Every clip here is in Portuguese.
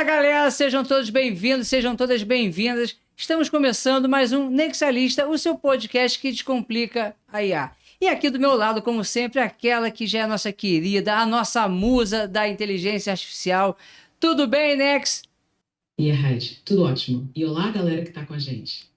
Fala galera, sejam todos bem-vindos, sejam todas bem-vindas. Estamos começando mais um Nexialista, o seu podcast que descomplica a IA. E aqui do meu lado, como sempre, aquela que já é a nossa querida, a nossa musa da inteligência artificial. Tudo bem, Nex? E aí, Raid, tudo ótimo. E olá, galera que tá com a gente.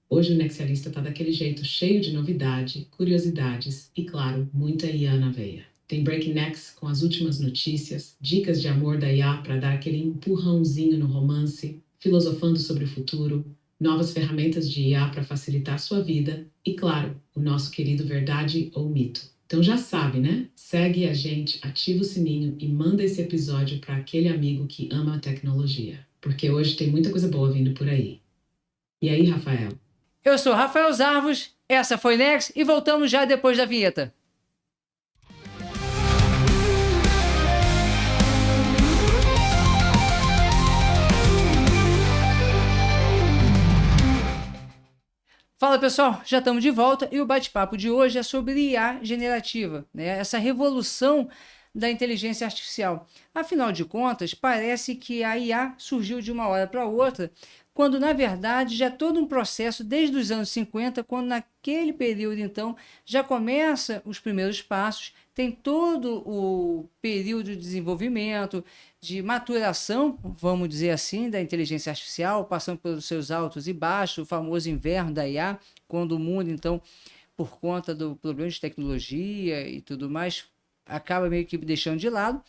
Hoje o Nexialista tá daquele jeito, cheio de novidade, curiosidades e, claro, muita IA na veia. Tem Breaking Nex com as últimas notícias, dicas de amor da IA para dar aquele empurrãozinho no romance, filosofando sobre o futuro, novas ferramentas de IA para facilitar a sua vida e, claro, o nosso querido Verdade ou Mito. Então já sabe, né? Segue a gente, ativa o sininho e manda esse episódio para aquele amigo que ama a tecnologia. Porque hoje tem muita coisa boa vindo por aí. E aí, Rafael? Eu sou Rafael Zarvos, essa foi Nex e voltamos já depois da vinheta. Fala pessoal, já estamos de volta e o bate-papo de hoje é sobre IA generativa, né? Essa revolução da inteligência artificial. Afinal de contas, parece que a IA surgiu de uma hora para outra, quando na verdade já é todo um processo desde os anos 50, quando naquele período então já começa os primeiros passos, tem todo o período de desenvolvimento, de maturação, vamos dizer assim, da inteligência artificial, passando pelos seus altos e baixos, o famoso inverno da IA, quando o mundo, então, por conta do problema de tecnologia e tudo mais, acaba meio que deixando de lado.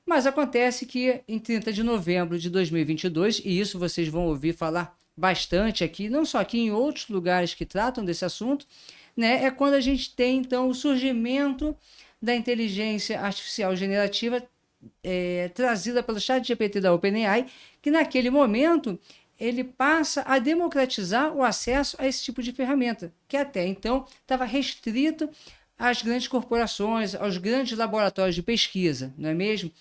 Mas acontece que em 30 de novembro de 2022, e isso vocês vão ouvir falar bastante aqui, não só aqui, em outros lugares que tratam desse assunto, né, é quando a gente tem, então, o surgimento da inteligência artificial generativa trazida pelo ChatGPT da OpenAI, que naquele momento ele passa a democratizar o acesso a esse tipo de ferramenta, que até então estava restrito às grandes corporações, aos grandes laboratórios de pesquisa, não é mesmo?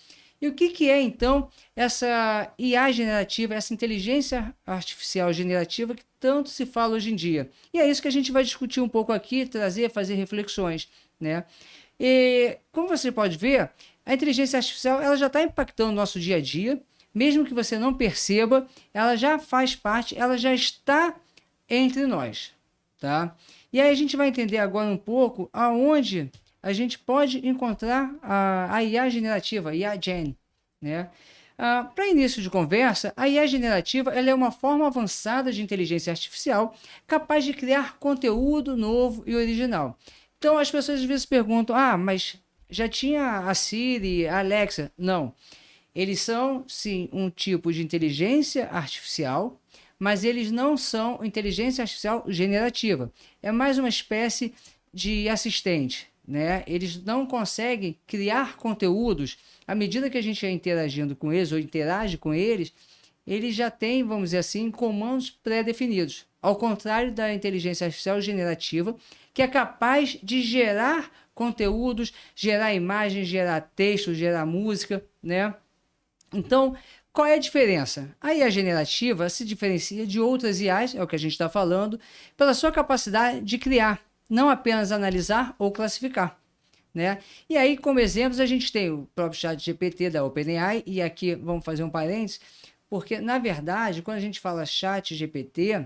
E o que é, então, essa IA generativa, essa inteligência artificial generativa que tanto se fala hoje em dia? E é isso que a gente vai discutir um pouco aqui, fazer reflexões, né? E, como você pode ver, a inteligência artificial ela já está impactando o nosso dia a dia, mesmo que você não perceba, ela já faz parte, ela já está entre nós, tá? E aí a gente vai entender agora um pouco aonde a gente pode encontrar a IA generativa, a IA Gen, né? Para início de conversa, a IA generativa ela é uma forma avançada de inteligência artificial capaz de criar conteúdo novo e original. Então as pessoas às vezes perguntam, mas já tinha a Siri, a Alexa? Não. Eles são, sim, um tipo de inteligência artificial, mas eles não são inteligência artificial generativa. É mais uma espécie de assistente, né? Eles não conseguem criar conteúdos. À medida que a gente vai interagindo com eles ou interage com eles, eles já têm, vamos dizer assim, comandos pré-definidos. Ao contrário da inteligência artificial generativa, que é capaz de gerar conteúdos, gerar imagens, gerar texto, gerar música, né? Então, qual é a diferença? A IA generativa se diferencia de outras IAs, é o que a gente está falando, pela sua capacidade de criar, não apenas analisar ou classificar, né? E aí, como exemplos, a gente tem o próprio ChatGPT da OpenAI, e aqui vamos fazer um parênteses, porque, na verdade, quando a gente fala ChatGPT,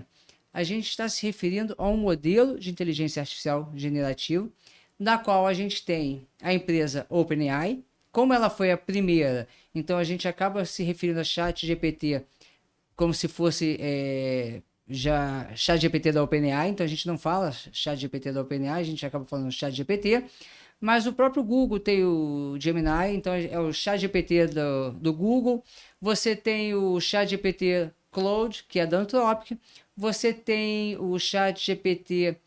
a gente está se referindo a um modelo de inteligência artificial generativo, da qual a gente tem a empresa OpenAI. Como ela foi a primeira, então a gente acaba se referindo a ChatGPT como se fosse já ChatGPT da OpenAI, então a gente não fala ChatGPT da OpenAI, a gente acaba falando ChatGPT, mas o próprio Google tem o Gemini, então é o ChatGPT do Google, você tem o ChatGPT Claude, que é da Anthropic, você tem o ChatGPT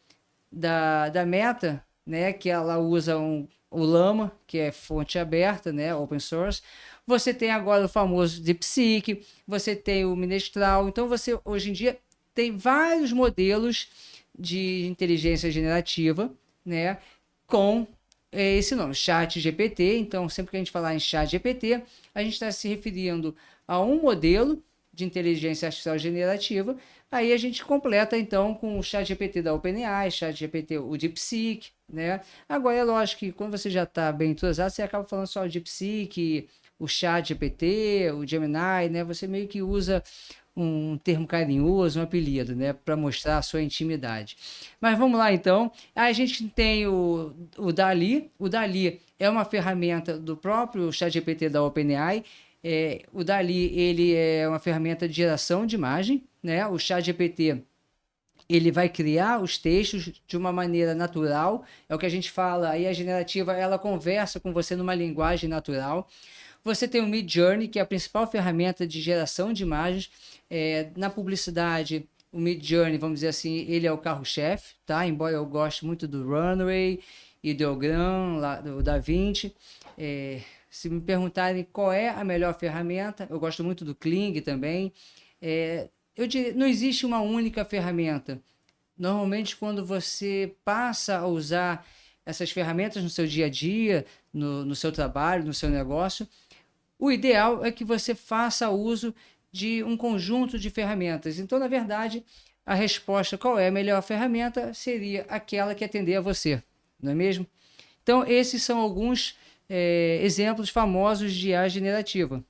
da Meta, né, que ela usa o Llama, que é fonte aberta, né, open source. Você tem agora o famoso DeepSeek, você tem o Mistral. Então, você hoje em dia tem vários modelos de inteligência generativa, né, com esse nome, ChatGPT. Então, sempre que a gente falar em ChatGPT, a gente está se referindo a um modelo de inteligência artificial generativa. Aí a gente completa então com o ChatGPT da OpenAI, ChatGPT, o DeepSeek, né? Agora é lógico que quando você já está bem entrosado, você acaba falando só o DeepSeek, o ChatGPT, o Gemini, né? Você meio que usa um termo carinhoso, um apelido, né? Para mostrar a sua intimidade. Mas vamos lá, então. A gente tem o DALL-E. O DALL-E é uma ferramenta do próprio ChatGPT da OpenAI. O DALL-E, ele é uma ferramenta de geração de imagem, né? O ChatGPT, ele vai criar os textos de uma maneira natural, é o que a gente fala, aí a generativa, ela conversa com você numa linguagem natural. Você tem o Midjourney, que é a principal ferramenta de geração de imagens. Na publicidade, o Midjourney, vamos dizer assim, ele é o carro-chefe, tá? Embora eu goste muito do Runway, Ideogram, do DaVinci. Se me perguntarem qual é a melhor ferramenta, eu gosto muito do Kling também. Eu diria, não existe uma única ferramenta. Normalmente, quando você passa a usar essas ferramentas no seu dia a dia, no seu trabalho, no seu negócio, o ideal é que você faça uso de um conjunto de ferramentas. Então, na verdade, a resposta qual é a melhor ferramenta seria aquela que atender a você, não é mesmo? Então, esses são alguns exemplos famosos de IA generativa.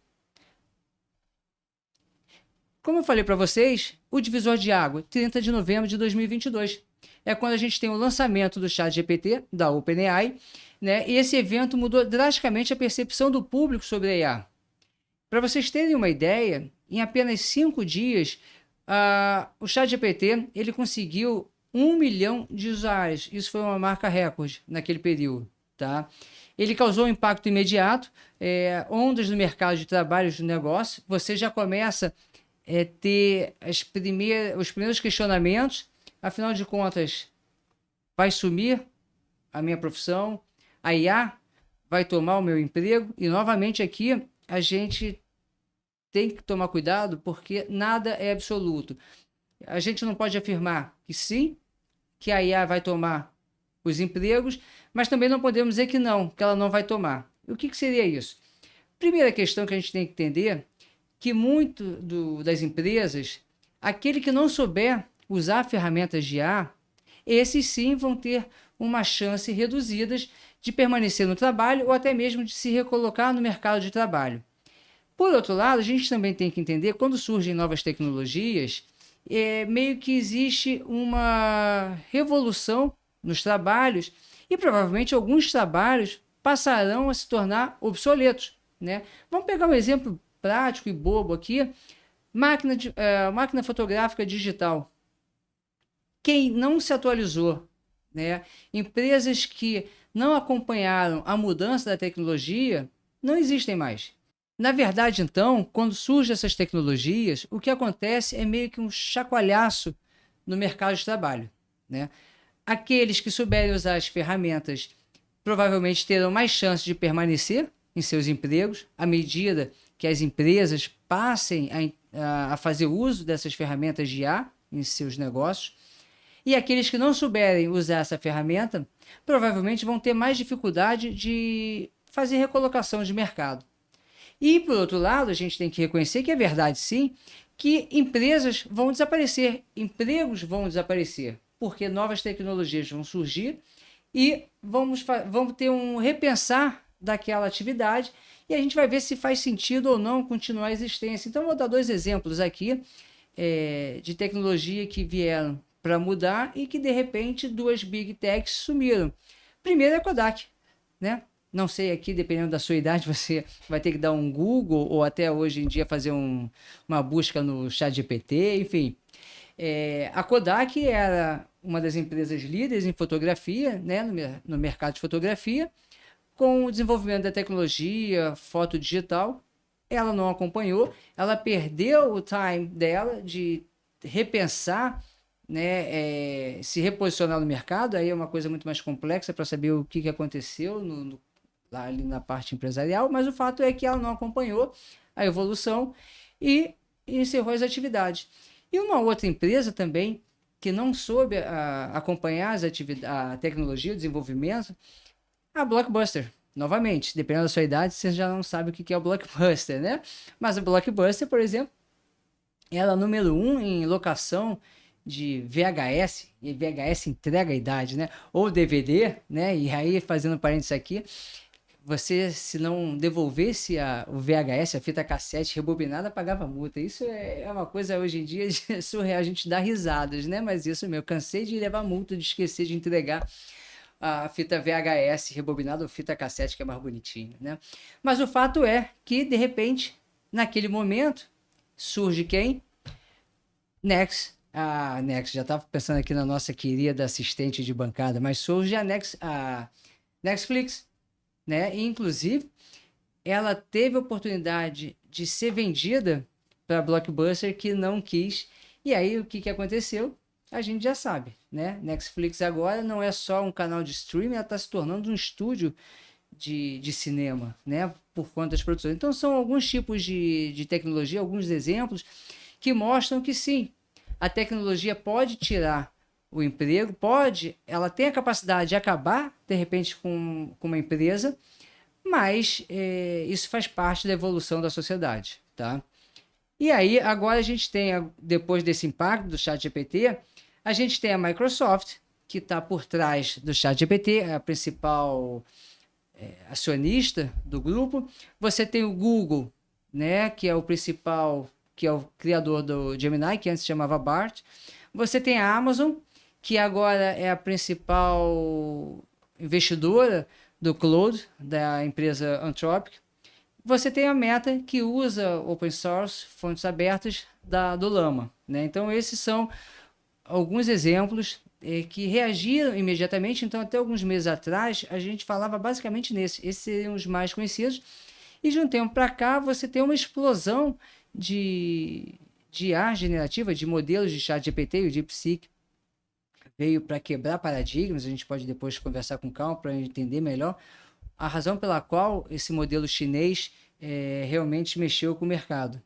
Como eu falei para vocês, o divisor de água, 30 de novembro de 2022, é quando a gente tem o lançamento do ChatGPT, da OpenAI, né? E esse evento mudou drasticamente a percepção do público sobre a IA. Para vocês terem uma ideia, em apenas 5 dias, o ChatGPT ele conseguiu 1 milhão de usuários. Isso foi uma marca recorde naquele período, tá? Ele causou um impacto imediato, ondas no mercado de trabalho de negócio. Você já começa a ter os primeiros questionamentos. Afinal de contas, vai sumir a minha profissão? A IA vai tomar o meu emprego? E novamente aqui a gente tem que tomar cuidado porque nada é absoluto. A gente não pode afirmar que sim, que a IA vai tomar os empregos, mas também não podemos dizer que não, que ela não vai tomar. E o que seria isso? Primeira questão que a gente tem que entender, que muito das empresas, aquele que não souber usar ferramentas de IA, esses sim vão ter uma chance reduzida de permanecer no trabalho ou até mesmo de se recolocar no mercado de trabalho. Por outro lado, a gente também tem que entender, quando surgem novas tecnologias, meio que existe uma revolução nos trabalhos e provavelmente alguns trabalhos passarão a se tornar obsoletos, né? Vamos pegar um exemplo prático e bobo aqui, máquina fotográfica digital. Quem não se atualizou, né? Empresas que não acompanharam a mudança da tecnologia, não existem mais. Na verdade, então, quando surgem essas tecnologias, o que acontece é meio que um chacoalhaço no mercado de trabalho, né? Aqueles que souberem usar as ferramentas provavelmente terão mais chance de permanecer em seus empregos à medida que as empresas passem a fazer uso dessas ferramentas de IA em seus negócios. E aqueles que não souberem usar essa ferramenta provavelmente vão ter mais dificuldade de fazer recolocação de mercado. E, por outro lado, a gente tem que reconhecer que é verdade, sim, que empresas vão desaparecer, empregos vão desaparecer, porque novas tecnologias vão surgir e vamos ter um repensar daquela atividade e a gente vai ver se faz sentido ou não continuar a existência. Então, vou dar 2 exemplos aqui de tecnologia que vieram para mudar e que, de repente, 2 Big Techs sumiram. Primeiro é a Kodak, né? Não sei aqui, dependendo da sua idade, você vai ter que dar um Google ou até hoje em dia fazer uma busca no ChatGPT, enfim. A Kodak era uma das empresas líderes em fotografia, né, no mercado de fotografia. Com o desenvolvimento da tecnologia, foto digital, ela não acompanhou, ela perdeu o time dela de repensar, né, se reposicionar no mercado. Aí é uma coisa muito mais complexa para saber o que aconteceu lá ali na parte empresarial, mas o fato é que ela não acompanhou a evolução e encerrou as atividades. E uma outra empresa também que não soube acompanhar a tecnologia, o desenvolvimento, a Blockbuster. Novamente, dependendo da sua idade, você já não sabe o que é o Blockbuster, né? Mas a Blockbuster, por exemplo, ela é número 1 em locação de VHS, e VHS entrega a idade, né? Ou DVD, né? E aí, fazendo parênteses aqui, você, se não devolvesse o VHS, a fita cassete rebobinada, pagava multa. Isso é uma coisa hoje em dia surreal, a gente dá risadas, né? Mas isso mesmo, eu cansei de levar multa, de esquecer de entregar a fita VHS rebobinada ou fita cassete, que é mais bonitinha, né? Mas o fato é que, de repente, naquele momento, surge quem? Nex. A Nex, já estava pensando aqui na nossa querida assistente de bancada, mas surge a Netflix, né? E, inclusive, ela teve a oportunidade de ser vendida para a Blockbuster, que não quis. E aí, o que aconteceu? A gente já sabe, né? Netflix agora não é só um canal de streaming, ela está se tornando um estúdio de cinema, né? Por conta das produções. Então, são alguns tipos de tecnologia, alguns exemplos que mostram que sim, a tecnologia pode tirar o emprego, ela tem a capacidade de acabar, de repente, com uma empresa, mas isso faz parte da evolução da sociedade, tá? E aí, agora a gente tem, depois desse impacto do ChatGPT, a gente tem a Microsoft, que está por trás do ChatGPT, é a principal acionista do grupo. Você tem o Google, né, que é o principal, que é o criador do Gemini, que antes se chamava Bard. Você tem a Amazon, que agora é a principal investidora do Cloud, da empresa Anthropic. Você tem a Meta, que usa open source, fontes abertas do Llama, né? Então, esses são alguns exemplos que reagiram imediatamente. Então, até alguns meses atrás, a gente falava basicamente esses seriam os mais conhecidos. E de um tempo para cá, você tem uma explosão de IA generativa, de modelos de ChatGPT, o DeepSeek veio para quebrar paradigmas. A gente pode depois conversar com calma para entender melhor a razão pela qual esse modelo chinês realmente mexeu com o mercado.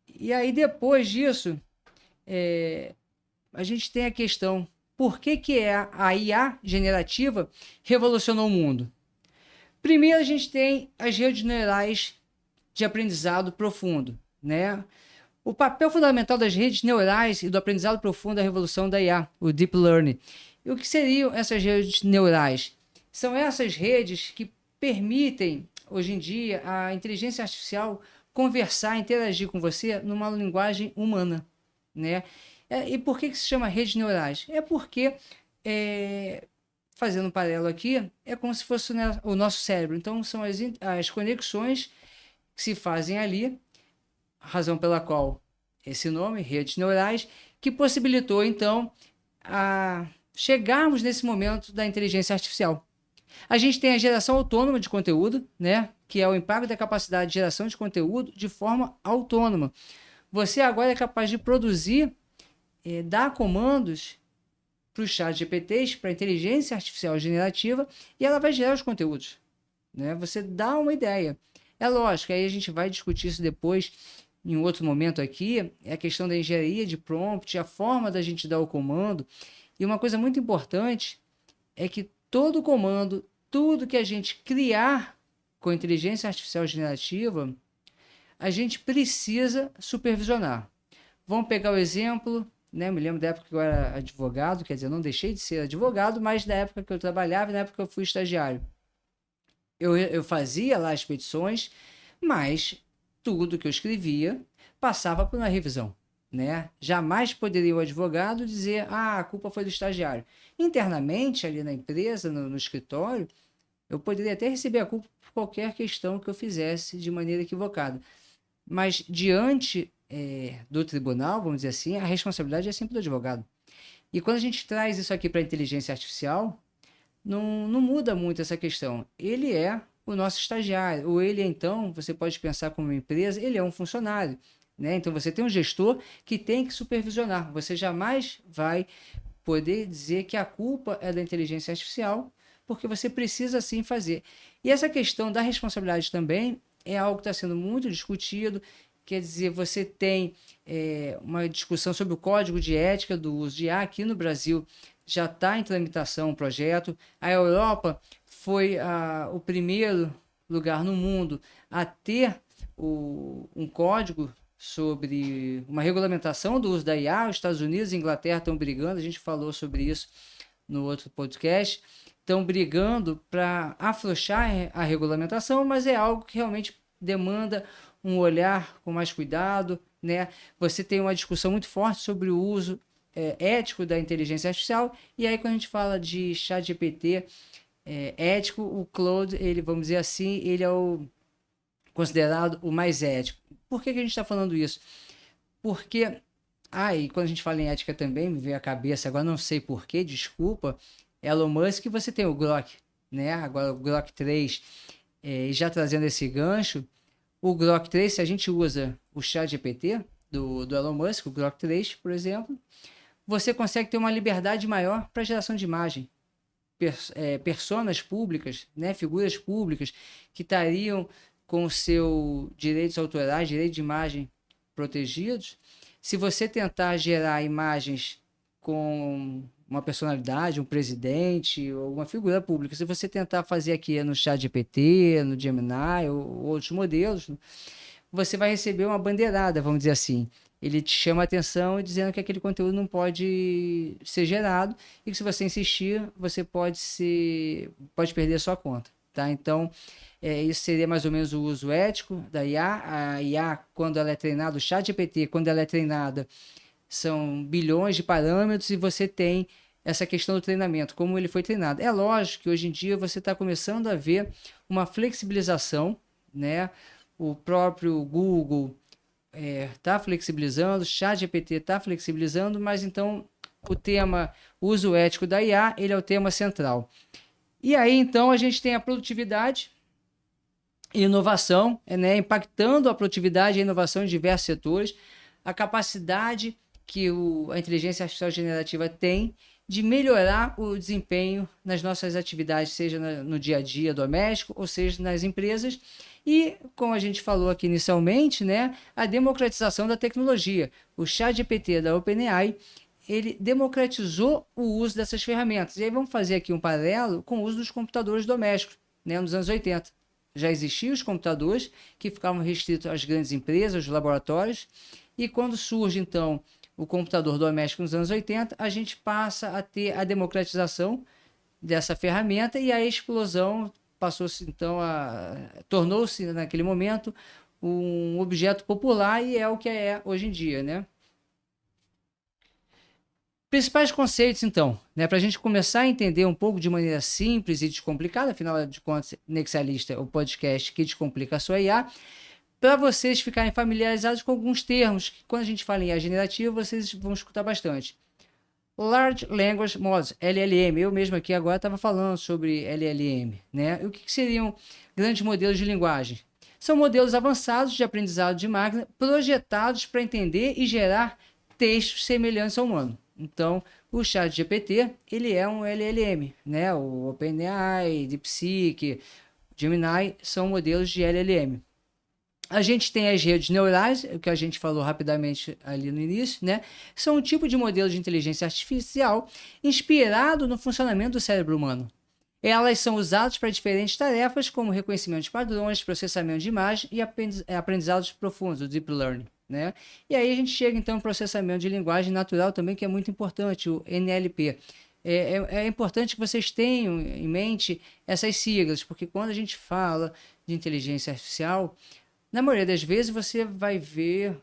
E aí, depois disso, a gente tem a questão: por que a IA generativa revolucionou o mundo? Primeiro, a gente tem as redes neurais de aprendizado profundo, né? O papel fundamental das redes neurais e do aprendizado profundo da revolução da IA, o Deep Learning. E o que seriam essas redes neurais? São essas redes que permitem, hoje em dia, a inteligência artificial conversar, interagir com você numa linguagem humana, né? E por que se chama redes neurais? É porque, fazendo um paralelo aqui, é como se fosse o nosso cérebro. Então, são as conexões que se fazem ali, a razão pela qual esse nome, redes neurais, que possibilitou, então, a chegarmos nesse momento da inteligência artificial. A gente tem a geração autônoma de conteúdo, né? Que é o impacto da capacidade de geração de conteúdo de forma autônoma. Você agora é capaz de produzir, dar comandos para os chat GPTs, para a inteligência artificial generativa, e ela vai gerar os conteúdos, né? Você dá uma ideia. É lógico, aí a gente vai discutir isso depois, em outro momento aqui, é a questão da engenharia de prompt, a forma da gente dar o comando. E uma coisa muito importante é que todo comando, tudo que a gente criar com inteligência artificial generativa, a gente precisa supervisionar. Vamos pegar o exemplo, né? Me lembro da época que eu era advogado, quer dizer, eu não deixei de ser advogado, mas na época que eu trabalhava, na época que eu fui estagiário. Eu fazia lá as petições, mas tudo que eu escrevia passava por uma revisão, né? Jamais poderia o advogado dizer: a culpa foi do estagiário. Internamente, ali na empresa, no escritório, eu poderia até receber a culpa por qualquer questão que eu fizesse de maneira equivocada. Mas diante do tribunal, vamos dizer assim, a responsabilidade é sempre do advogado. E quando a gente traz isso aqui para a inteligência artificial, não muda muito essa questão. Ele é o nosso estagiário, ou ele, então, você pode pensar como uma empresa, ele é um funcionário, né? Então, você tem um gestor que tem que supervisionar. Você jamais vai poder dizer que a culpa é da inteligência artificial, porque você precisa, sim, fazer. E essa questão da responsabilidade também é algo que está sendo muito discutido. Quer dizer, você tem uma discussão sobre o código de ética do uso de IA. Aqui no Brasil já está em tramitação um projeto. A Europa foi o primeiro lugar no mundo a ter um código sobre uma regulamentação do uso da IA. Os Estados Unidos e a Inglaterra estão brigando, a gente falou sobre isso no outro podcast. estão brigando para afrouxar a regulamentação, mas é algo que realmente demanda um olhar com mais cuidado, né? Você tem uma discussão muito forte sobre o uso ético da inteligência artificial, e aí quando a gente fala de ChatGPT ético, o Claude, ele, vamos dizer assim, ele é considerado o mais ético. Por que a gente está falando isso? Porque, e quando a gente fala em ética também, me veio à cabeça, agora não sei porquê, desculpa, Elon Musk, você tem o Grok, né? Agora o Grok 3, e já trazendo esse gancho, o Grok 3, se a gente usa o ChatGPT do Elon Musk, o Grok 3, por exemplo, você consegue ter uma liberdade maior para geração de imagem. Personas públicas, né? Figuras públicas que estariam com seus direitos autorais, direito de imagem protegidos. Se você tentar gerar imagens com uma personalidade, um presidente ou uma figura pública, se você tentar fazer aqui no ChatGPT, no Gemini ou outros modelos, você vai receber uma bandeirada, vamos dizer assim. Ele te chama a atenção dizendo que aquele conteúdo não pode ser gerado e que se você insistir, você pode perder a sua conta, tá? Então, isso seria mais ou menos o uso ético da IA. A IA, quando ela é treinada, o ChatGPT, quando ela é treinada, são bilhões de parâmetros e você tem essa questão do treinamento, como ele foi treinado. É lógico que hoje em dia você está começando a ver uma flexibilização, né? O próprio Google está flexibilizando, o ChatGPT está flexibilizando, mas então o tema uso ético da IA, ele é o tema central. E aí então a gente tem a produtividade e inovação, né, impactando a produtividade e a inovação em diversos setores, a capacidade que a inteligência artificial generativa tem de melhorar o desempenho nas nossas atividades, seja no dia a dia doméstico, ou seja nas empresas. E, como a gente falou aqui inicialmente, né, a democratização da tecnologia. O ChatGPT da OpenAI, ele democratizou o uso dessas ferramentas. E aí vamos fazer aqui um paralelo com o uso dos computadores domésticos, né, nos anos 80. Já existiam os computadores que ficavam restritos às grandes empresas, aos laboratórios, e quando surge, então, o computador doméstico nos anos 80, a gente passa a ter a democratização dessa ferramenta e a explosão passou-se, então, tornou-se, naquele momento, um objeto popular e é o que é hoje em dia, né? Principais conceitos, então, né, para a gente começar a entender um pouco de maneira simples e descomplicada, afinal de contas, Nexialista é o podcast que descomplica a sua IA, para vocês ficarem familiarizados com alguns termos que, quando a gente fala em IA generativa, vocês vão escutar bastante. Large Language Models, LLM. Eu mesmo aqui agora estava falando sobre LLM, né? O que seriam grandes modelos de linguagem? São modelos avançados de aprendizado de máquina projetados para entender e gerar textos semelhantes ao humano. Então, o ChatGPT, ele é um LLM, né? O OpenAI, DeepSeek, Gemini são modelos de LLM. A gente tem as redes neurais, o que a gente falou rapidamente ali no início, né? São um tipo de modelo de inteligência artificial inspirado no funcionamento do cérebro humano. Elas são usadas para diferentes tarefas, como reconhecimento de padrões, processamento de imagem e aprendizados profundos, o Deep Learning, né? E aí a gente chega, então, ao processamento de linguagem natural também, que é muito importante, o NLP. É importante que vocês tenham em mente essas siglas, porque quando a gente fala de inteligência artificial, na maioria das vezes você vai ver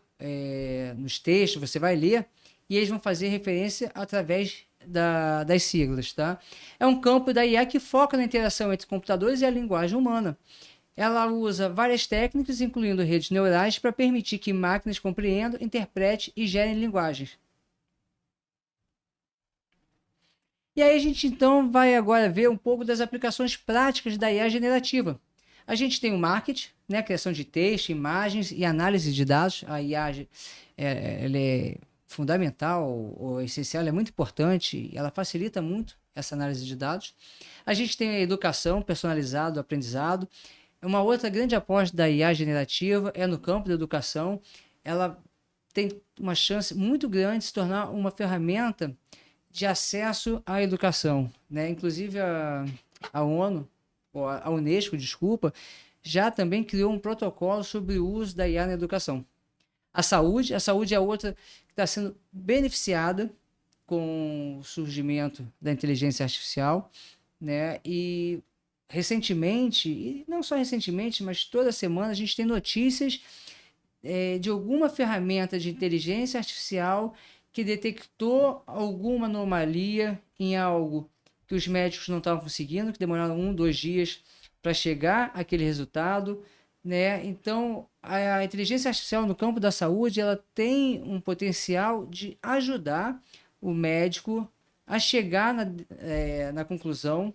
nos textos, você vai ler, e eles vão fazer referência através das siglas, tá? É um campo da IA que foca na interação entre computadores e a linguagem humana. Ela usa várias técnicas, incluindo redes neurais, para permitir que máquinas compreendam, interpretem e gerem linguagens. E aí a gente então vai agora ver um pouco das aplicações práticas da IA generativa. A gente tem o marketing, né, criação de texto, imagens e análise de dados. A IA ela é fundamental, ou essencial, ela é muito importante, ela facilita muito essa análise de dados. A gente tem a educação personalizada, o aprendizado. Uma outra grande aposta da IA generativa é no campo da educação. Ela tem uma chance muito grande de se tornar uma ferramenta de acesso à educação, né? Inclusive a ONU, ou a Unesco, desculpa, já também criou um protocolo sobre o uso da IA na educação. A saúde é outra que está sendo beneficiada com o surgimento da inteligência artificial, né? E recentemente, e não só recentemente, mas toda semana a gente tem notícias de alguma ferramenta de inteligência artificial que detectou alguma anomalia em algo que os médicos não estavam conseguindo, que demoraram 1, 2 dias para chegar àquele resultado, né? Então, a inteligência artificial no campo da saúde, ela tem um potencial de ajudar o médico a chegar na conclusão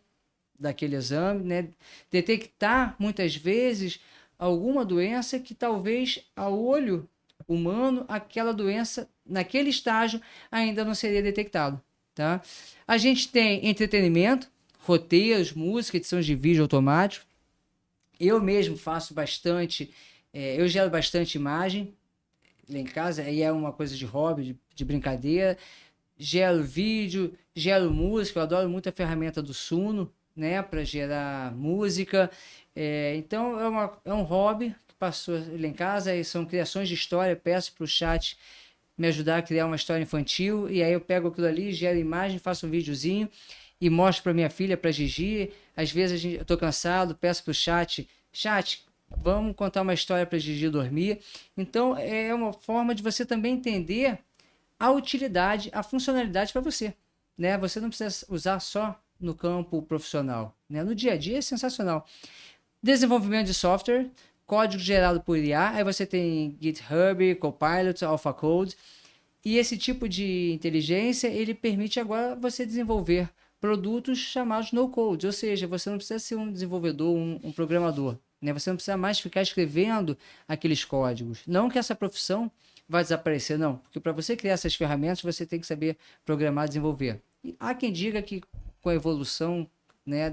daquele exame, né? Detectar muitas vezes alguma doença que talvez a olho humano aquela doença naquele estágio ainda não seria detectado, tá? A gente tem entretenimento, roteiros, música, edições de vídeo automático. Eu mesmo faço bastante, eu gero bastante imagem lá em casa, aí é uma coisa de hobby, de brincadeira. Gero vídeo, gero música, eu adoro muito a ferramenta do Suno, né, para gerar música. Então é um hobby que passou lá em casa, e são criações de história, peço para o chat me ajudar a criar uma história infantil, e aí eu pego aquilo ali, gero imagem, faço um videozinho e mostro para minha filha, para Gigi. Às vezes eu estou cansado, peço para o chat, vamos contar uma história para Gigi dormir. Então é uma forma de você também entender a utilidade, a funcionalidade para você, né? Você não precisa usar só no campo profissional, né? No dia a dia é sensacional. Desenvolvimento de software, código gerado por IA, aí você tem GitHub, Copilot, AlphaCode, e esse tipo de inteligência, ele permite agora você desenvolver produtos chamados no-code, ou seja, você não precisa ser um desenvolvedor, um programador, né? Você não precisa mais ficar escrevendo aqueles códigos. Não que essa profissão vai desaparecer, não, porque para você criar essas ferramentas, você tem que saber programar e desenvolver. E há quem diga que com a evolução, né,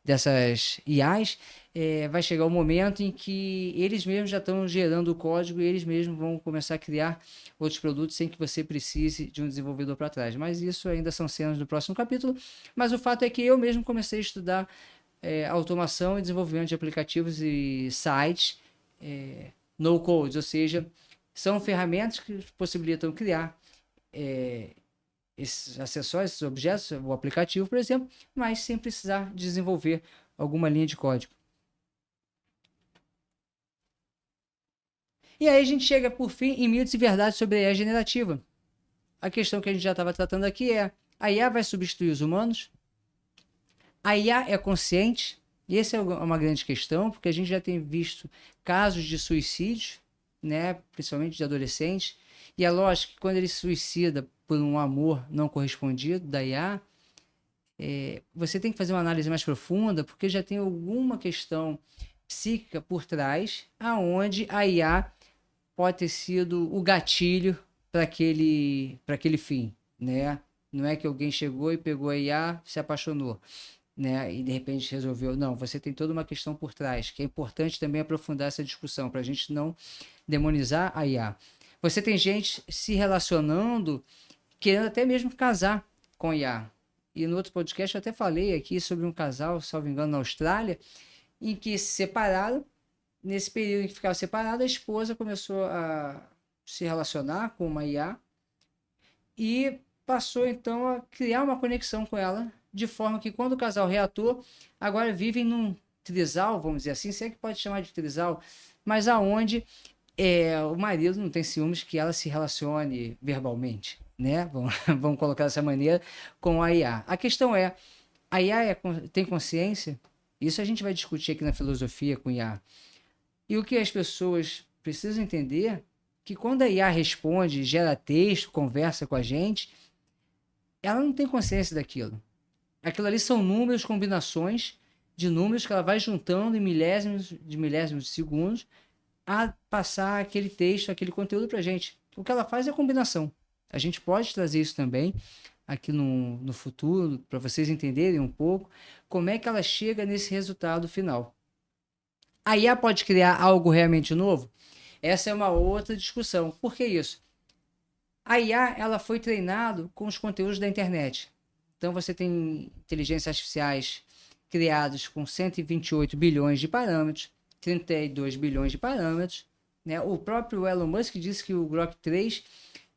dessas IAs, vai chegar o momento em que eles mesmos já estão gerando o código e eles mesmos vão começar a criar outros produtos sem que você precise de um desenvolvedor para trás. Mas isso ainda são cenas do próximo capítulo. Mas o fato é que eu mesmo comecei a estudar automação e desenvolvimento de aplicativos e sites no code, ou seja, são ferramentas que possibilitam criar esses acessórios, esses objetos, o aplicativo, por exemplo, mas sem precisar desenvolver alguma linha de código. E aí a gente chega, por fim, em mitos e verdades sobre a IA generativa. A questão que a gente já estava tratando aqui é: a IA vai substituir os humanos? A IA é consciente? E essa é uma grande questão, porque a gente já tem visto casos de suicídio, né, principalmente de adolescentes, e é lógico que quando ele se suicida por um amor não correspondido da IA, você tem que fazer uma análise mais profunda, porque já tem alguma questão psíquica por trás, aonde a IA pode ter sido o gatilho para aquele fim, né? Não é que alguém chegou e pegou a IA, se apaixonou, né? E de repente resolveu. Não, você tem toda uma questão por trás, que é importante também aprofundar essa discussão, para a gente não demonizar a IA. Você tem gente se relacionando, querendo até mesmo casar com a IA. E no outro podcast eu até falei aqui sobre um casal, salvo engano, na Austrália, em que se separaram. Nesse período em que ficava separado, a esposa começou a se relacionar com uma IA e passou então a criar uma conexão com ela, de forma que quando o casal reatou, agora vivem num trisal, vamos dizer assim, se é que pode chamar de trisal, mas aonde o marido não tem ciúmes que ela se relacione verbalmente, né? Vamos colocar dessa maneira com a IA. A questão é, a IA tem consciência? Isso a gente vai discutir aqui na filosofia com IA. E o que as pessoas precisam entender é que quando a IA responde, gera texto, conversa com a gente, ela não tem consciência daquilo. Aquilo ali são números, combinações de números que ela vai juntando em milésimos de segundos a passar aquele texto, aquele conteúdo para a gente. O que ela faz é combinação. A gente pode trazer isso também aqui no futuro, para vocês entenderem um pouco como é que ela chega nesse resultado final. A IA pode criar algo realmente novo? Essa é uma outra discussão. Por que isso? A IA ela foi treinada com os conteúdos da internet. Então você tem inteligências artificiais criadas com 128 bilhões de parâmetros, 32 bilhões de parâmetros, né? O próprio Elon Musk disse que o Grok 3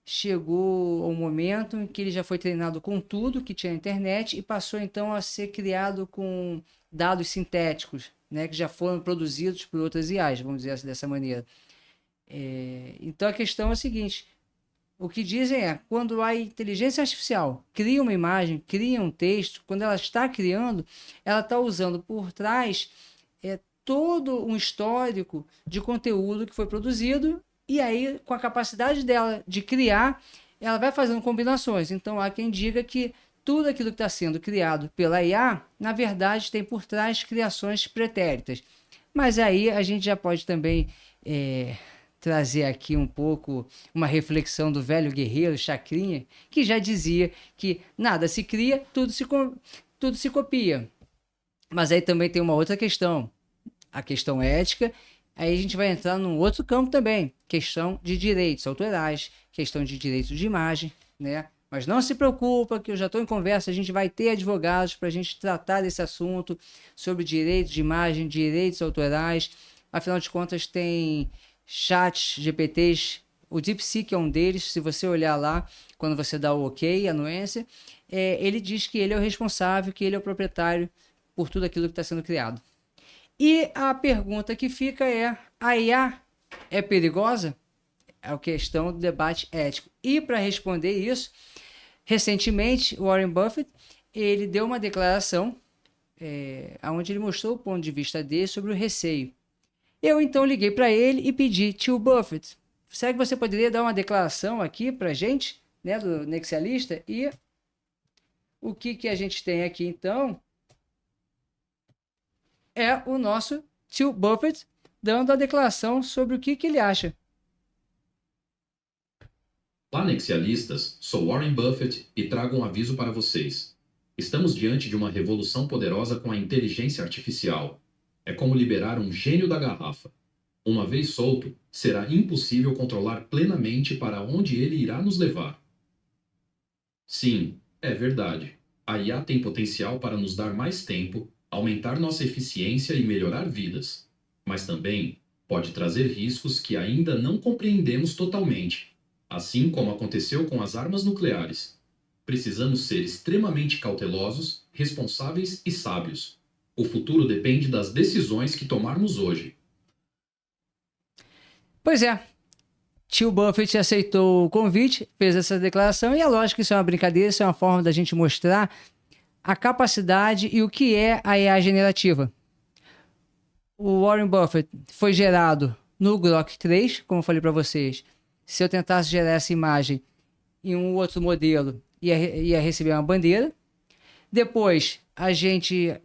chegou ao momento em que ele já foi treinado com tudo que tinha na internet e passou então a ser criado com dados sintéticos, né, que já foram produzidos por outras IAs, vamos dizer assim, dessa maneira. Então a questão é a seguinte: o que dizem é, quando a inteligência artificial cria uma imagem, cria um texto, quando ela está criando, ela está usando por trás todo um histórico de conteúdo que foi produzido, e aí, com a capacidade dela de criar, ela vai fazendo combinações. Então, há quem diga que tudo aquilo que está sendo criado pela IA, na verdade, tem por trás criações pretéritas. Mas aí a gente já pode também trazer aqui um pouco uma reflexão do velho guerreiro Chacrinha, que já dizia que nada se cria, tudo se copia. Mas aí também tem uma outra questão, a questão ética. Aí a gente vai entrar num outro campo também, questão de direitos autorais, questão de direitos de imagem, né? Mas não se preocupa que eu já estou em conversa, a gente vai ter advogados para a gente tratar desse assunto sobre direitos de imagem, direitos autorais. Afinal de contas, tem chats GPTs, o DeepSeek é um deles. Se você olhar lá, quando você dá o OK, a anuência, ele diz que ele é o responsável, que ele é o proprietário por tudo aquilo que está sendo criado. E a pergunta que fica é: a IA é perigosa? É a questão do debate ético. E para responder isso, recentemente, Warren Buffett ele deu uma declaração onde ele mostrou o ponto de vista dele sobre o receio. Eu então liguei para ele e pedi: tio Buffett, será que você poderia dar uma declaração aqui para a gente, né, do Nexialista? E o que a gente tem aqui então é o nosso tio Buffett dando a declaração sobre o que ele acha. Olá, Nexialistas, sou Warren Buffett e trago um aviso para vocês. Estamos diante de uma revolução poderosa com a inteligência artificial. É como liberar um gênio da garrafa. Uma vez solto, será impossível controlar plenamente para onde ele irá nos levar. Sim, é verdade. A IA tem potencial para nos dar mais tempo, aumentar nossa eficiência e melhorar vidas. Mas também pode trazer riscos que ainda não compreendemos totalmente, assim como aconteceu com as armas nucleares. Precisamos ser extremamente cautelosos, responsáveis e sábios. O futuro depende das decisões que tomarmos hoje. Pois é, tio Buffett aceitou o convite, fez essa declaração, e é lógico que isso é uma brincadeira, isso é uma forma da gente mostrar a capacidade e o que é a IA generativa. O Warren Buffett foi gerado no Grok 3, como eu falei para vocês. Se eu tentasse gerar essa imagem em um outro modelo, ia receber uma bandeira. Depois, a gente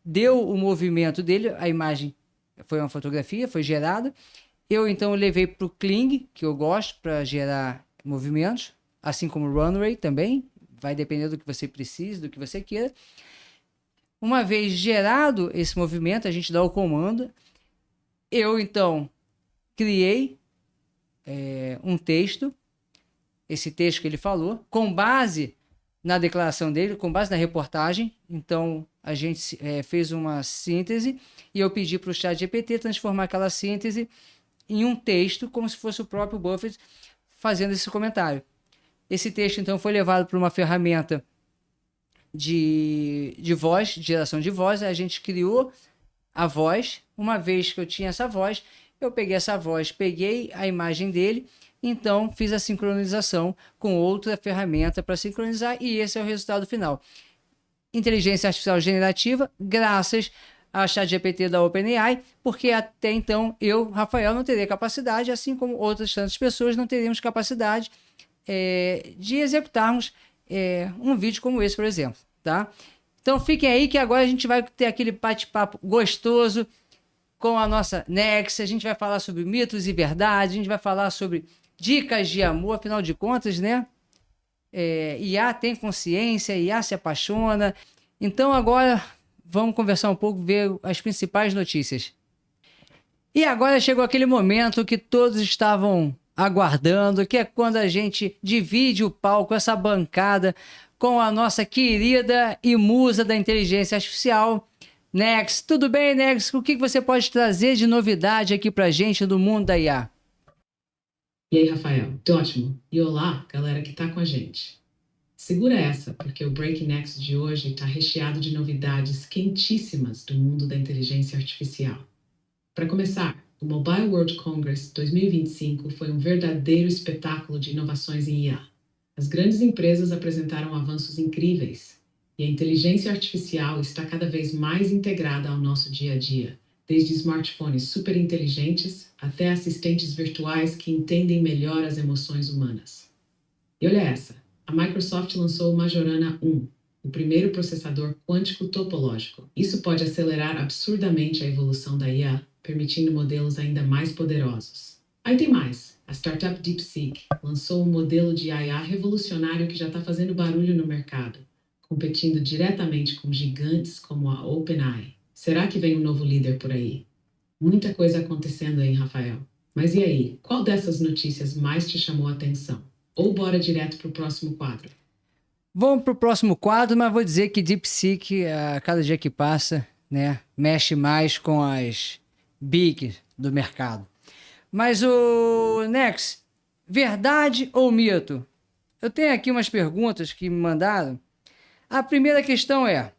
deu o movimento dele, a imagem foi uma fotografia, foi gerada. Eu, então, levei para o Kling, que eu gosto, para gerar movimentos, assim como o Runway também. Vai depender do que você precisa, do que você queira. Uma vez gerado esse movimento, a gente dá o comando. Eu, então, criei um texto, esse texto que ele falou, com base na declaração dele, com base na reportagem. Então, a gente fez uma síntese e eu pedi para o ChatGPT transformar aquela síntese em um texto, como se fosse o próprio Buffett fazendo esse comentário. Esse texto, então, foi levado para uma ferramenta de voz, de geração de voz. A gente criou a voz. Uma vez que eu tinha essa voz, eu peguei essa voz, peguei a imagem dele, então fiz a sincronização com outra ferramenta para sincronizar, e esse é o resultado final. Inteligência artificial generativa, graças a ChatGPT da OpenAI, porque até então eu, Rafael, não teria capacidade, assim como outras tantas pessoas não teríamos capacidade de executarmos um vídeo como esse, por exemplo, tá? Então fiquem aí que agora a gente vai ter aquele bate-papo gostoso com a nossa Nex. A gente vai falar sobre mitos e verdades, a gente vai falar sobre dicas de amor, afinal de contas, né? IA tem consciência, IA se apaixona. Então agora vamos conversar um pouco, ver as principais notícias. E agora chegou aquele momento que todos estavam aguardando, que é quando a gente divide o palco, essa bancada, com a nossa querida e musa da inteligência artificial, Nex. Tudo bem, Nex? O que você pode trazer de novidade aqui pra gente do mundo da IA? E aí, Rafael? Tudo ótimo. E olá, galera que tá com a gente. Segura essa, porque o Breaking Next de hoje está recheado de novidades quentíssimas do mundo da inteligência artificial. Para começar, o Mobile World Congress 2025 foi um verdadeiro espetáculo de inovações em IA. As grandes empresas apresentaram avanços incríveis, e a inteligência artificial está cada vez mais integrada ao nosso dia a dia, desde smartphones superinteligentes até assistentes virtuais que entendem melhor as emoções humanas. E olha essa, a Microsoft lançou o Majorana 1, o primeiro processador quântico topológico. Isso pode acelerar absurdamente a evolução da IA, permitindo modelos ainda mais poderosos. Aí tem mais. A startup DeepSeek lançou um modelo de IA revolucionário que já está fazendo barulho no mercado, competindo diretamente com gigantes como a OpenAI. Será que vem um novo líder por aí? Muita coisa acontecendo aí, Rafael. Mas e aí, qual dessas notícias mais te chamou a atenção? Ou bora direto para o próximo quadro? Vamos para o próximo quadro, mas vou dizer que DeepSeek, a cada dia que passa, né, mexe mais com as big do mercado. Mas o Nex, verdade ou mito? Eu tenho aqui umas perguntas que me mandaram. A primeira questão é: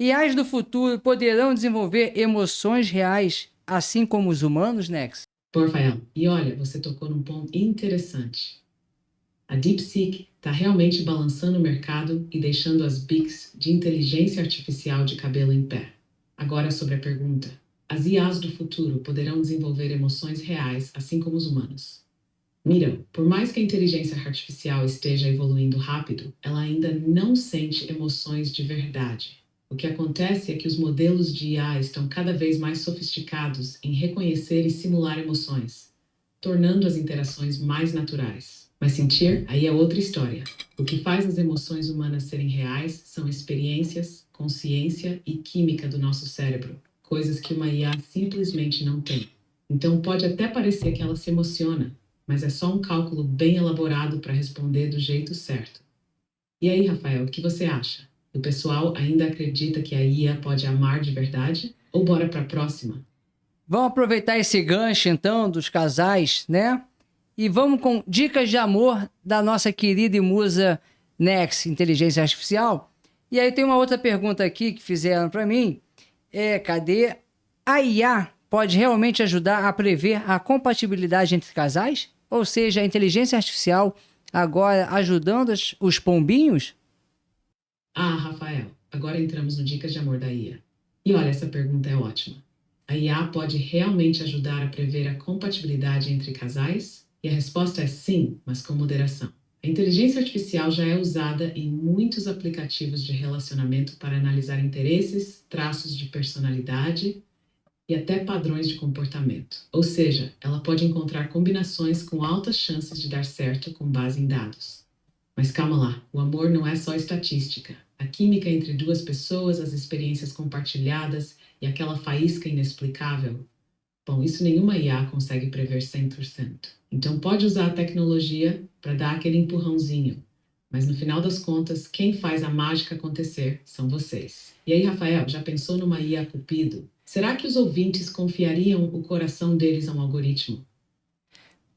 IAs do futuro poderão desenvolver emoções reais, assim como os humanos, Nex? Pô, Rafael, e olha, você tocou num ponto interessante. A DeepSeek está realmente balançando o mercado e deixando as bigs de inteligência artificial de cabelo em pé. Agora sobre a pergunta: as IAs do futuro poderão desenvolver emoções reais, assim como os humanos? Mira, por mais que a inteligência artificial esteja evoluindo rápido, ela ainda não sente emoções de verdade. O que acontece é que os modelos de IA estão cada vez mais sofisticados em reconhecer e simular emoções, tornando as interações mais naturais. Mas sentir, aí é outra história. O que faz as emoções humanas serem reais são experiências, consciência e química do nosso cérebro, coisas que uma IA simplesmente não tem. Então pode até parecer que ela se emociona, mas é só um cálculo bem elaborado para responder do jeito certo. E aí, Rafael, o que você acha? O pessoal ainda acredita que a IA pode amar de verdade? Ou bora para a próxima? Vamos aproveitar esse gancho, então, dos casais, né? E vamos com dicas de amor da nossa querida e musa Nex, Inteligência Artificial. E aí tem uma outra pergunta aqui que fizeram para mim. Cadê? A IA pode realmente ajudar a prever a compatibilidade entre casais? Ou seja, a inteligência artificial agora ajudando os pombinhos? Ah, Rafael, agora entramos no Dicas de Amor da IA. E olha, essa pergunta é ótima. A IA pode realmente ajudar a prever a compatibilidade entre casais? E a resposta é sim, mas com moderação. A inteligência artificial já é usada em muitos aplicativos de relacionamento para analisar interesses, traços de personalidade e até padrões de comportamento. Ou seja, ela pode encontrar combinações com altas chances de dar certo com base em dados. Mas calma lá, o amor não é só estatística. A química entre duas pessoas, as experiências compartilhadas e aquela faísca inexplicável. Bom, isso nenhuma IA consegue prever 100%. Então pode usar a tecnologia para dar aquele empurrãozinho. Mas no final das contas, quem faz a mágica acontecer são vocês. E aí, Rafael, já pensou numa IA cupido? Será que os ouvintes confiariam o coração deles a um algoritmo?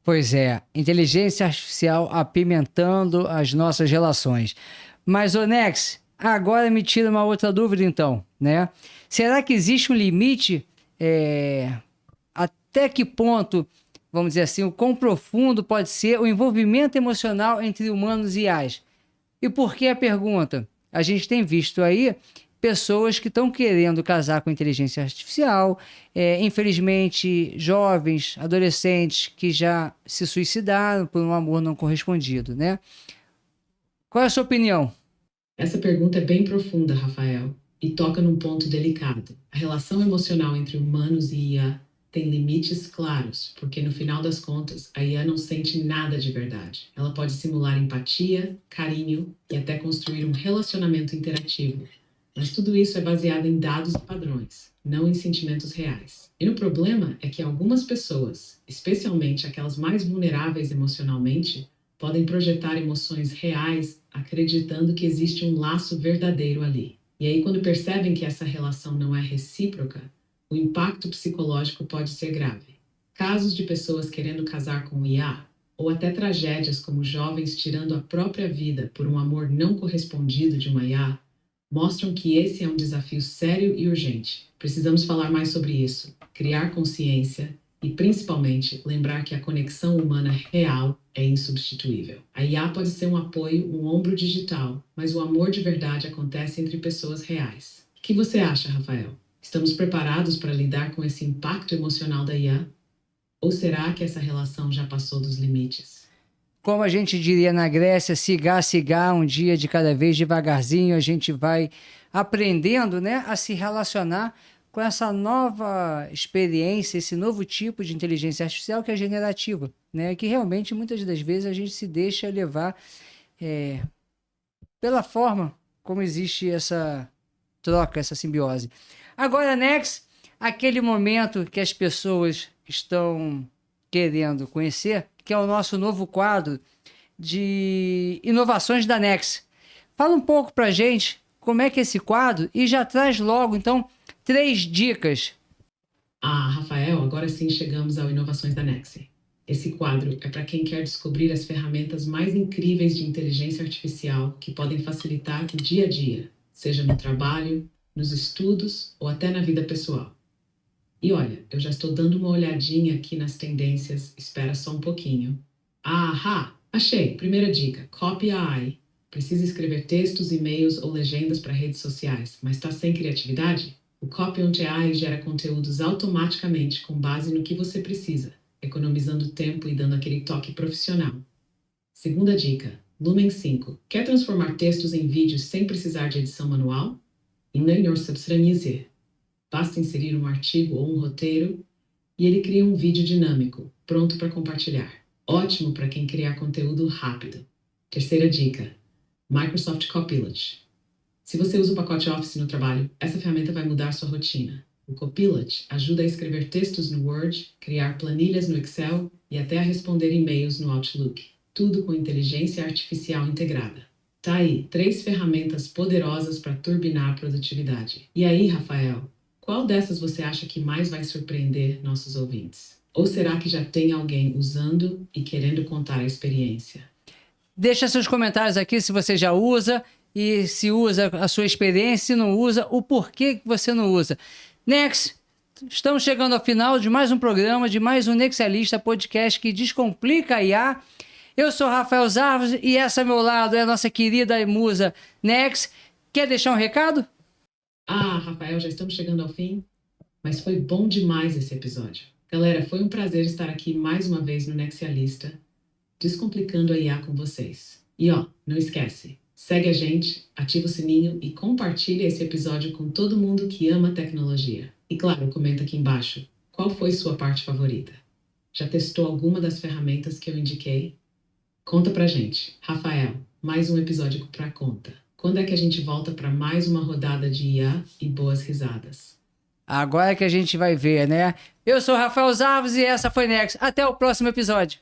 Pois é, inteligência artificial apimentando as nossas relações. Mas, ô Nex, agora me tira uma outra dúvida então, né? Será que existe um limite, até que ponto, vamos dizer assim, o quão profundo pode ser o envolvimento emocional entre humanos e IAs? E por que a pergunta? A gente tem visto aí pessoas que estão querendo casar com inteligência artificial, infelizmente jovens, adolescentes que já se suicidaram por um amor não correspondido, né? Qual é a sua opinião? Essa pergunta é bem profunda, Rafael, e toca num ponto delicado. A relação emocional entre humanos e IA tem limites claros, porque no final das contas, a IA não sente nada de verdade. Ela pode simular empatia, carinho e até construir um relacionamento interativo. Mas tudo isso é baseado em dados e padrões, não em sentimentos reais. E o problema é que algumas pessoas, especialmente aquelas mais vulneráveis emocionalmente, podem projetar emoções reais acreditando que existe um laço verdadeiro ali. E aí, quando percebem que essa relação não é recíproca, o impacto psicológico pode ser grave. Casos de pessoas querendo casar com IA ou até tragédias como jovens tirando a própria vida por um amor não correspondido de uma IA, mostram que esse é um desafio sério e urgente. Precisamos falar mais sobre isso, criar consciência e, principalmente, lembrar que a conexão humana real é insubstituível. A IA pode ser um apoio, um ombro digital, mas o amor de verdade acontece entre pessoas reais. O que você acha, Rafael? Estamos preparados para lidar com esse impacto emocional da IA? Ou será que essa relação já passou dos limites? Como a gente diria na Grécia, cigar, cigar, um dia de cada vez, devagarzinho, a gente vai aprendendo, né, a se relacionar com essa nova experiência, esse novo tipo de inteligência artificial que é generativa, né, que realmente muitas das vezes a gente se deixa levar pela forma como existe essa troca, essa simbiose. Agora, Next, aquele momento que as pessoas estão querendo conhecer, que é o nosso novo quadro de inovações da Next. Fala um pouco pra gente como é que é esse quadro e já traz logo, então, 3 dicas. Rafael, agora sim chegamos ao Inovações da Nexi. Esse quadro é para quem quer descobrir as ferramentas mais incríveis de inteligência artificial que podem facilitar o dia a dia, seja no trabalho, nos estudos ou até na vida pessoal. E olha, eu já estou dando uma olhadinha aqui nas tendências, espera só um pouquinho. Achei! Primeira dica, Copy AI. Precisa escrever textos, e-mails ou legendas para redes sociais, mas está sem criatividade? O Copy AI gera conteúdos automaticamente com base no que você precisa, economizando tempo e dando aquele toque profissional. Segunda dica, Lumen 5. Quer transformar textos em vídeos sem precisar de edição manual? Engane substranise. Basta inserir um artigo ou um roteiro e ele cria um vídeo dinâmico, pronto para compartilhar. Ótimo para quem criar conteúdo rápido. Terceira dica, Microsoft Copilot. Se você usa o pacote Office no trabalho, essa ferramenta vai mudar sua rotina. O Copilot ajuda a escrever textos no Word, criar planilhas no Excel e até a responder e-mails no Outlook. Tudo com inteligência artificial integrada. Tá aí, 3 ferramentas poderosas para turbinar a produtividade. E aí, Rafael, qual dessas você acha que mais vai surpreender nossos ouvintes? Ou será que já tem alguém usando e querendo contar a experiência? Deixa seus comentários aqui se você já usa e se usa a sua experiência, se não usa, o porquê que você não usa. Next, estamos chegando ao final de mais um programa, de mais um Nexialista podcast que descomplica a IA. Eu sou Rafael Zarvos e essa ao meu lado é a nossa querida musa Next. Quer deixar um recado? Rafael, já estamos chegando ao fim, mas foi bom demais esse episódio. Galera, foi um prazer estar aqui mais uma vez no Nexialista, descomplicando a IA com vocês. E não esquece, segue a gente, ativa o sininho e compartilha esse episódio com todo mundo que ama tecnologia. E claro, comenta aqui embaixo, qual foi sua parte favorita? Já testou alguma das ferramentas que eu indiquei? Conta pra gente. Rafael, mais um episódio pra conta. Quando é que a gente volta para mais uma rodada de IA e boas risadas? Agora que a gente vai ver, né? Eu sou Rafael Zarvos e essa foi Next. Até o próximo episódio.